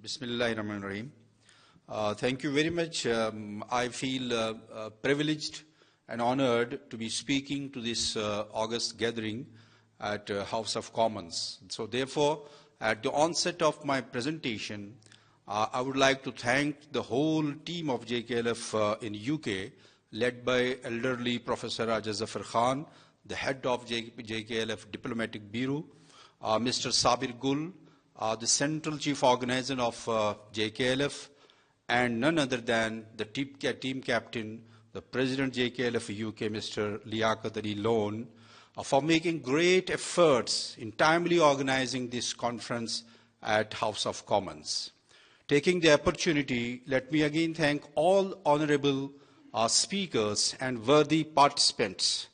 Bismillahirrahmanirrahim. Thank you very much. I feel privileged and honored to be speaking to this August gathering at House of Commons. So therefore, at the onset of my presentation, I would like to thank the whole team of JKLF in UK, led by elderly Professor Raja Zafar Khan, the head of JKLF Diplomatic Bureau, Mr. Sabir Gul, the central chief organizer of JKLF, and none other than the team captain, the President JKLF UK, Mr. Liaquat Ali Lone, for making great efforts in timely organizing this conference at House of Commons. Taking the opportunity, let me again thank all honorable speakers and worthy participants,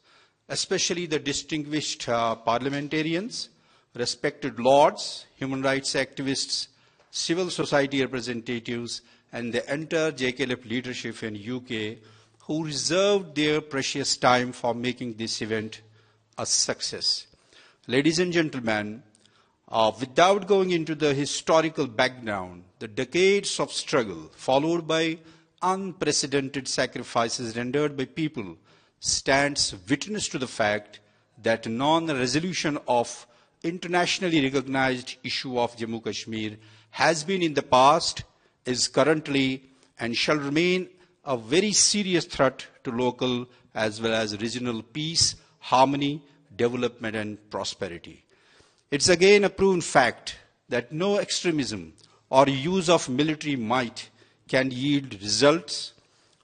especially the distinguished parliamentarians, respected lords, human rights activists, civil society representatives, and the entire JKLF leadership in UK who reserved their precious time for making this event a success. Ladies and gentlemen, without going into the historical background, the decades of struggle followed by unprecedented sacrifices rendered by people stands witness to the fact that non-resolution of internationally recognized issue of Jammu Kashmir has been in the past, is currently, and shall remain a very serious threat to local as well as regional peace, harmony, development and prosperity. It's again a proven fact that no extremism or use of military might can yield results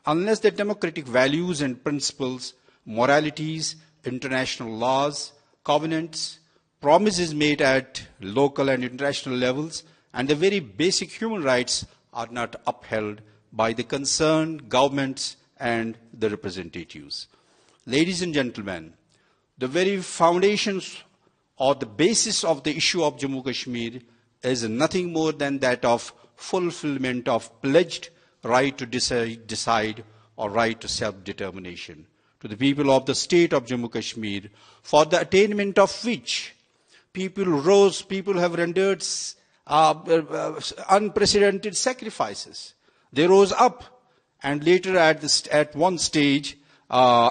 unless the democratic values and principles, moralities, international laws, covenants, promises made at local and international levels, and the very basic human rights are not upheld by the concerned governments and the representatives. Ladies and gentlemen, the very foundations or the basis of the issue of Jammu Kashmir is nothing more than that of fulfillment of pledged right to decide or right to self-determination to the people of the state of Jammu Kashmir, for the attainment of which people have rendered unprecedented sacrifices. They rose up, and later at one stage,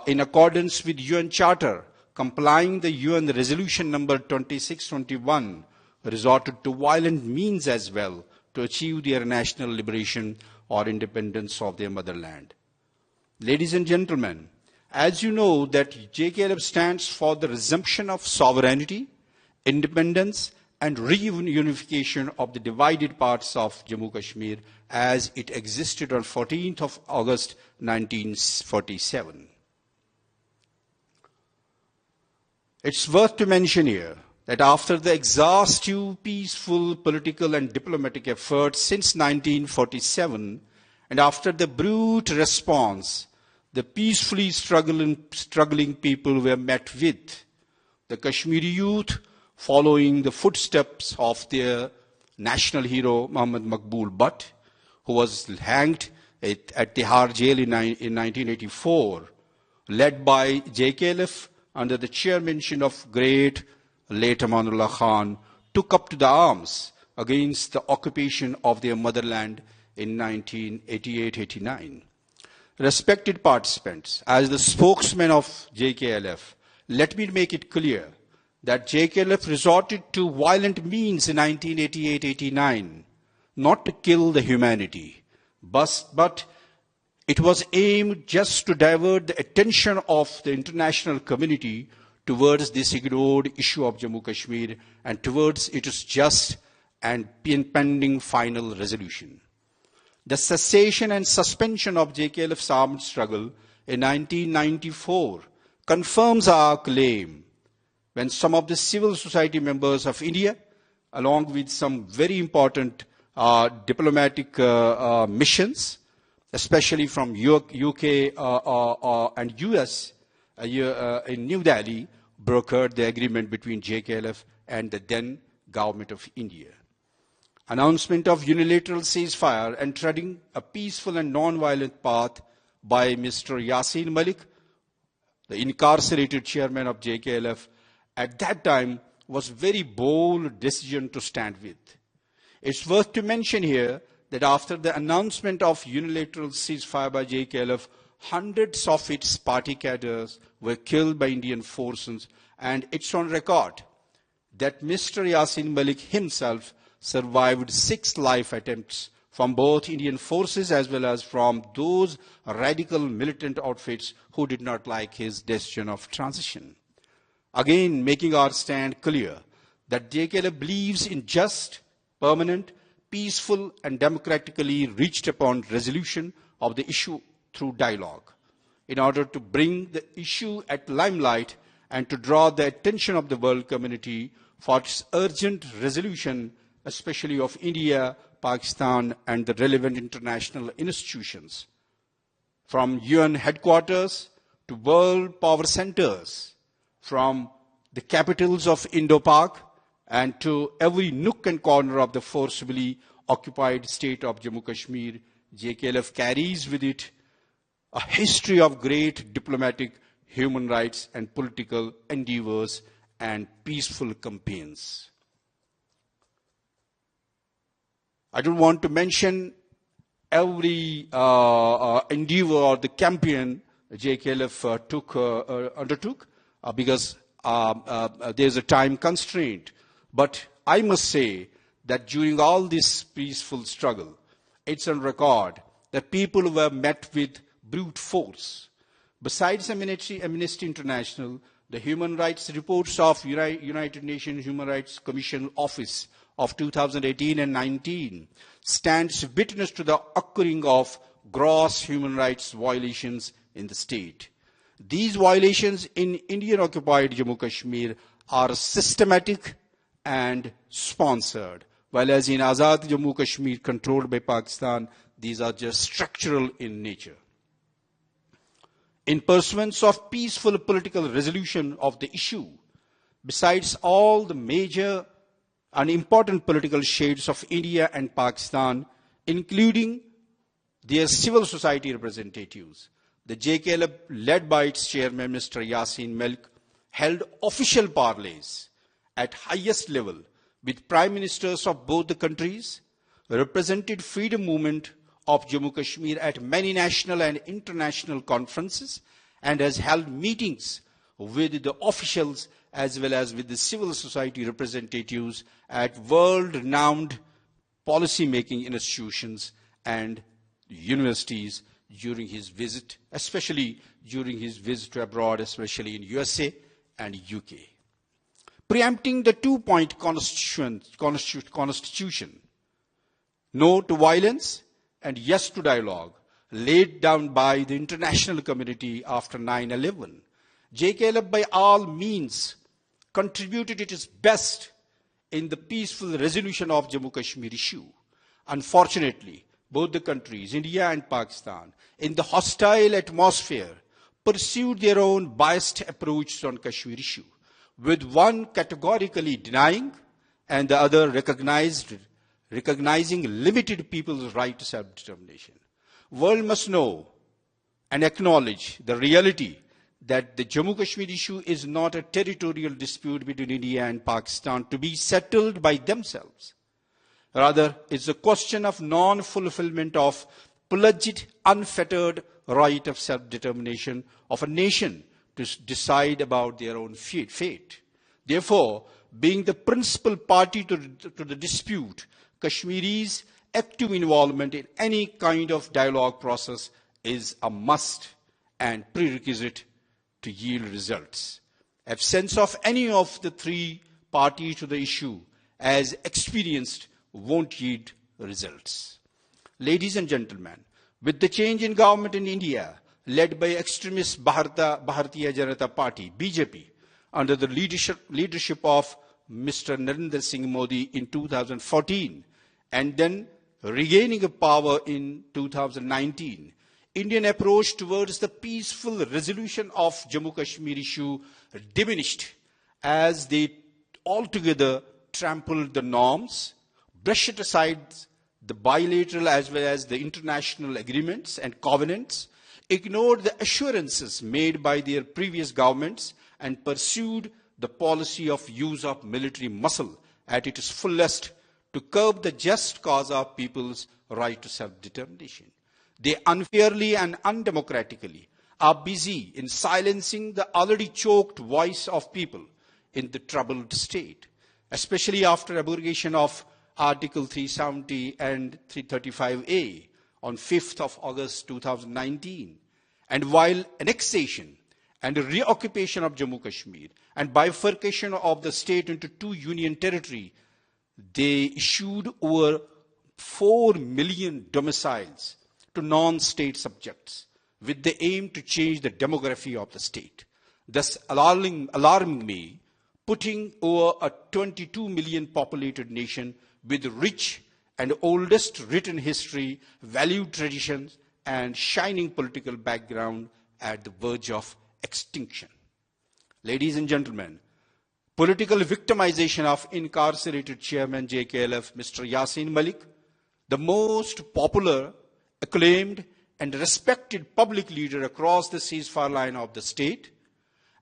in accordance with UN Charter, complying the UN resolution number 2621, resorted to violent means as well to achieve their national liberation or independence of their motherland. Ladies and gentlemen, as you know that JKLF stands for the resumption of sovereignty, independence and reunification of the divided parts of Jammu Kashmir as it existed on 14th of August 1947. It's worth to mention here that after the exhaustive, peaceful, political and diplomatic efforts since 1947, and after the brute response the peacefully struggling people were met with, the Kashmiri youth, following the footsteps of their national hero Muhammad Maqbool Butt, who was hanged at Tihar jail in 1984, led by JKLF under the chairmanship of great late Amanullah Khan, took up to the arms against the occupation of their motherland in 1988-89. Respected participants, as the spokesman of JKLF, let me make it clear that JKLF resorted to violent means in 1988-89, not to kill the humanity, but it was aimed just to divert the attention of the international community towards this ignored issue of Jammu Kashmir and towards its just and impending final resolution. The cessation and suspension of JKLF's armed struggle in 1994 confirms our claim when some of the civil society members of India, along with some very important diplomatic missions, especially from UK and US in New Delhi, brokered the agreement between JKLF and the then government of India. Announcement of unilateral ceasefire and treading a peaceful and non-violent path by Mr. Yasin Malik, the incarcerated chairman of JKLF, at that time was very bold decision to stand with. It's worth to mention here that after the announcement of unilateral ceasefire by JKLF, hundreds of its party cadres were killed by Indian forces, and it's on record that Mr. Yasin Malik himself survived 6 life attempts from both Indian forces as well as from those radical militant outfits who did not like his decision of transition. Again, making our stand clear that JKLF believes in just, permanent, peaceful and democratically reached upon resolution of the issue through dialogue. In order to bring the issue at limelight and to draw the attention of the world community for its urgent resolution, especially of India, Pakistan and the relevant international institutions. From UN headquarters to world power centers, from the capitals of Indo-Pak and to every nook and corner of the forcibly occupied state of Jammu Kashmir, JKLF carries with it a history of great diplomatic, human rights and political endeavors and peaceful campaigns. I don't want to mention every endeavor or the campaign JKLF undertook because there's a time constraint. But I must say that during all this peaceful struggle, it's on record that people were met with brute force. Besides Amnesty International, the human rights reports of United Nations Human Rights Commission Office of 2018 and 19 stands witness to the occurring of gross human rights violations in the state. These violations in Indian-occupied Jammu Kashmir are systematic and sponsored, while as in Azad Jammu Kashmir controlled by Pakistan, these are just structural in nature. In pursuance of peaceful political resolution of the issue, besides all the major and important political shades of India and Pakistan, including their civil society representatives, the JKLF, led by its chairman, Mr. Yasin Malik, held official parleys at highest level with prime ministers of both the countries, represented freedom movement of Jammu Kashmir at many national and international conferences, and has held meetings with the officials as well as with the civil society representatives at world-renowned policy-making institutions and universities during his visit, especially during his visit abroad, especially in USA and UK. Preempting the two-point constitution, no to violence and yes to dialogue, laid down by the international community after 9/11, JKLF by all means contributed its best in the peaceful resolution of Jammu Kashmir issue. Unfortunately, both the countries, India and Pakistan, in the hostile atmosphere, pursued their own biased approach on Kashmir issue, with one categorically denying and the other recognizing limited people's right to self-determination. World must know and acknowledge the reality that the Jammu Kashmir issue is not a territorial dispute between India and Pakistan to be settled by themselves. Rather, it's a question of non-fulfillment of pledged, unfettered right of self-determination of a nation to decide about their own fate. Therefore, being the principal party to the dispute, Kashmiris' active involvement in any kind of dialogue process is a must and prerequisite to yield results. Absence of any of the three parties to the issue, as experienced, won't yield results. Ladies and gentlemen, with the change in government in India, led by extremist Bharatiya Janata Party, BJP, under the leadership of Mr. Narendra Singh Modi in 2014, and then regaining power in 2019, Indian approach towards the peaceful resolution of Jammu Kashmir issue diminished as they altogether trampled the norms, brushed aside the bilateral as well as the international agreements and covenants, ignored the assurances made by their previous governments, and pursued the policy of use of military muscle at its fullest to curb the just cause of people's right to self-determination. They unfairly and undemocratically are busy in silencing the already choked voice of people in the troubled state, especially after abrogation of Article 370 and 335A on 5th of August 2019. And while annexation and reoccupation of Jammu Kashmir and bifurcation of the state into two union territory, they issued over 4 million domiciles to non-state subjects with the aim to change the demography of the state, thus alarming me, putting over a 22 million populated nation with rich and oldest written history, valued traditions, and shining political background at the verge of extinction. Ladies and gentlemen, political victimization of incarcerated chairman JKLF, Mr. Yasin Malik, the most popular, acclaimed, and respected public leader across the ceasefire line of the state,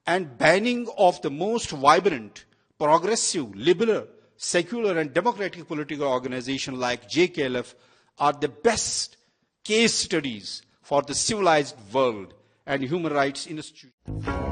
and banning of the most vibrant, progressive, liberal, secular, and democratic political organization like JKLF are the best case studies for the civilized world and human rights institutions.